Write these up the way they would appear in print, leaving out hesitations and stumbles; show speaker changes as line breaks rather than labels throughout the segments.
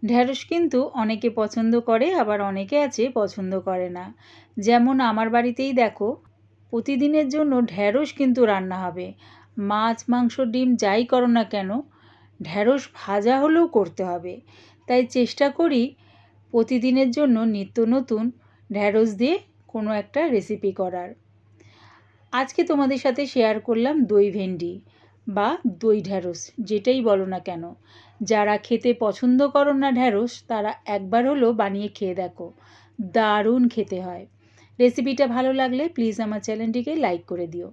ঢ্যাঁড়স কিন্তু অনেকে পছন্দ করে, আবার অনেকে আছে পছন্দ করে না। যেমন আমার বাড়িতেই দেখো, প্রতিদিনের জন্য ঢ্যাঁড়স কিন্তু রান্না হবে। মাছ, মাংস, ডিম যাই করো না কেন, ঢ্যাঁড়স ভাজা হলেও করতে হবে। তাই চেষ্টা করি প্রতিদিনের জন্য নিত্য নতুন ঢ্যাঁড়স দিয়ে কোনো একটা রেসিপি করার। আজকে তোমাদের সাথে শেয়ার করলাম দই ভেন্ডি বা দই ঢ্যাঁড়স, যেটাই বলো না কেন। যারা খেতে পছন্দ করো না ঢ্যাঁড়স, তারা একবার হলেও বানিয়ে খেয়ে দেখো, দারুণ খেতে হয়। রেসিপিটা ভালো লাগলে প্লিজ আমার চ্যানেলটিকে লাইক করে দিও।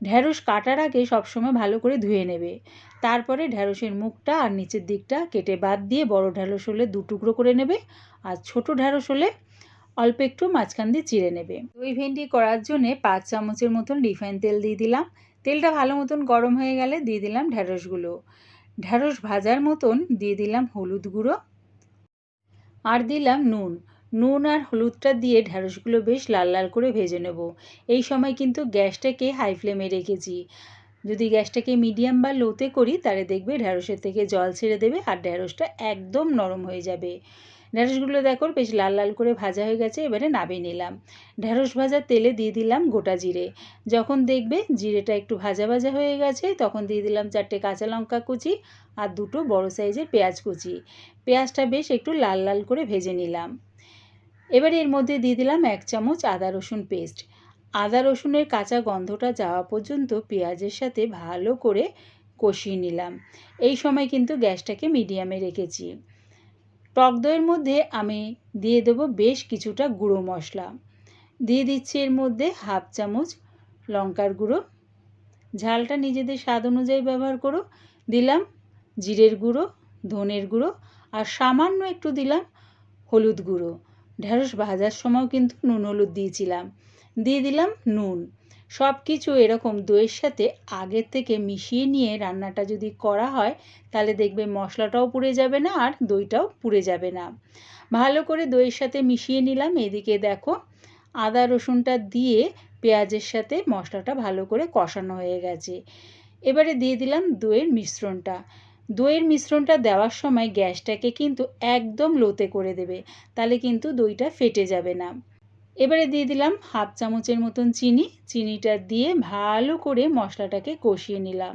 ঢ্যাঁড়স কাটার আগে সবসময় ভালো করে ধুয়ে নেবে। তারপরে ঢ্যাঁড়সের মুখটা আর নিচের দিকটা কেটে বাদ দিয়ে বড় ঢ্যাঁড়স হলে 2 টুকরো করে নেবে, আর ছোট ঢ্যাঁড়স হলে অল্প একটু মাঝখান দিয়ে চিড়ে নেবে। দই ভেন্ডি করার জন্যে 5 চামচের মতন রিফাইন তেল দিয়ে দিলাম। তেলটা ভালো মতন গরম হয়ে গেলে দিয়ে দিলাম ঢ্যাঁড়সগুলো। ঢ্যাঁড়স ভাজার মতন দিয়ে দিলাম হলুদ গুঁড়ো আর দিলাম নুন। নুন আর হলুদটা দিয়ে ঢ্যাঁড়সগুলো বেশ লাল লাল করে ভেজে নেব। এই সময় কিন্তু গ্যাসটাকে হাই ফ্লেমে রেখেছি। যদি গ্যাসটাকে মিডিয়াম বা লোতে করি তাহলে দেখবে ঢ্যাঁড়সের থেকে জল ছেড়ে দেবে আর ঢ্যাঁড়সটা একদম নরম হয়ে যাবে। ঢ্যাঁড়সগুলো দেখো বেশ লাল লাল করে ভাজা হয়ে গেছে, এবারে নামিয়ে নিলাম। ঢ্যাঁড়স ভাজা তেলে দিয়ে দিলাম গোটা জিরে। যখন দেখবে জিরেটা একটু ভাজা ভাজা হয়ে গেছে, তখন দিয়ে দিলাম 4টে কাঁচা লঙ্কা কুচি আর 2টো বড় সাইজের পেঁয়াজ কুচি। পেঁয়াজটা বেশ একটু লাল লাল করে ভেজে নিলাম। এবারে এর মধ্যে দিয়ে দিলাম 1 চামচ আদা রসুন পেস্ট। আদা রসুনের কাঁচা গন্ধটা যাওয়া পর্যন্ত পেঁয়াজের সাথে ভালো করে কষিয়ে নিলাম। এই সময় কিন্তু গ্যাসটাকে মিডিয়ামে রেখেছি। টক দইয়ের মধ্যে আমি দিয়ে দেবো বেশ কিছুটা গুঁড়ো মশলা। দিয়ে দিচ্ছি এর মধ্যে 1/2 চামচ লঙ্কার গুঁড়ো, ঝালটা নিজেদের স্বাদ অনুযায়ী ব্যবহার করো। দিলাম জিরের গুঁড়ো, ধনের গুঁড়ো আর সামান্য একটু দিলাম হলুদ গুঁড়ো। ঢ্যাঁড়স ভাজার সময়ও কিন্তু নুন হলুদ দিয়েছিলাম। দিয়ে দিলাম নুন। সব কিছু এরকম দইয়ের সাথে আগের থেকে মিশিয়ে নিয়ে রান্নাটা যদি করা হয়, তাহলে দেখবে মশলাটাও পুড়ে যাবে না আর দইটাও পুড়ে যাবে না। ভালো করে দইয়ের সাথে মিশিয়ে নিলাম। এদিকে দেখো আদা রসুনটা দিয়ে পেঁয়াজের সাথে মশলাটা ভালো করে কষানো হয়ে গেছে। এবারে দিয়ে দিলাম দইয়ের মিশ্রণটা। দইয়ের মিশ্রণটা দেওয়ার সময় গ্যাসটাকে কিন্তু একদম লোতে করে দেবে, তাহলে কিন্তু দইটা ফেটে যাবে না। এবারে দিয়ে দিলাম 1/2 চামচের মতন চিনি। চিনিটা দিয়ে ভালো করে মশলাটাকে কষিয়ে নিলাম।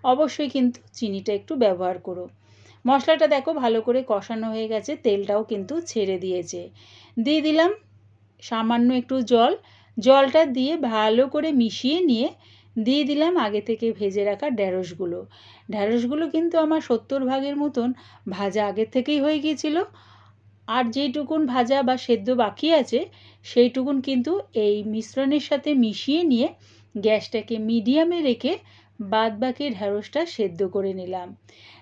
অবশ্যই কিন্তু চিনিটা একটু ব্যবহার করো। মশলাটা দেখো ভালো করে কষানো হয়ে গেছে, তেলটাও কিন্তু ছেড়ে দিয়েছে। দিয়ে দিলাম সামান্য একটু জল। জলটা দিয়ে ভালো করে মিশিয়ে নিয়ে দিয়ে দিলাম আগে থেকে ভেজে রাখা ঢ্যাঁড়সগুলো। ঢ্যাঁড়সগুলো কিন্তু আমার 70 ভাগের মতন ভাজা আগের থেকেই হয়ে গিয়েছিল। আর যেইটুকুন ভাজা বা সেদ্ধ বাকি আছে, সেইটুকুন কিন্তু এই মিশ্রণের সাথে মিশিয়ে নিয়ে গ্যাসটাকে মিডিয়ামে রেখে বাদবাকি ঢ্যাঁড়সটা সেদ্ধ করে নিলাম।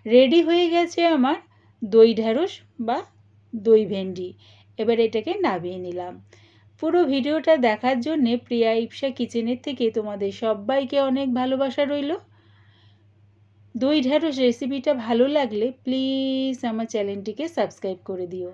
রেডি হয়ে গেছে আমার দই ঢ্যাঁড়স বা দই ভেন্ডি। এবার এটাকে নামিয়ে নিলাম। পুরো ভিডিওটা দেখার জন্যে প্রিয়া ইপসা কিচেনের থেকে তোমাদের সবাইকে অনেক ভালোবাসা রইল। দই ঢ্যাঁড়স রেসিপিটা ভালো লাগলে প্লিজ আমার চ্যানেলটিকে সাবস্ক্রাইব করে দিও।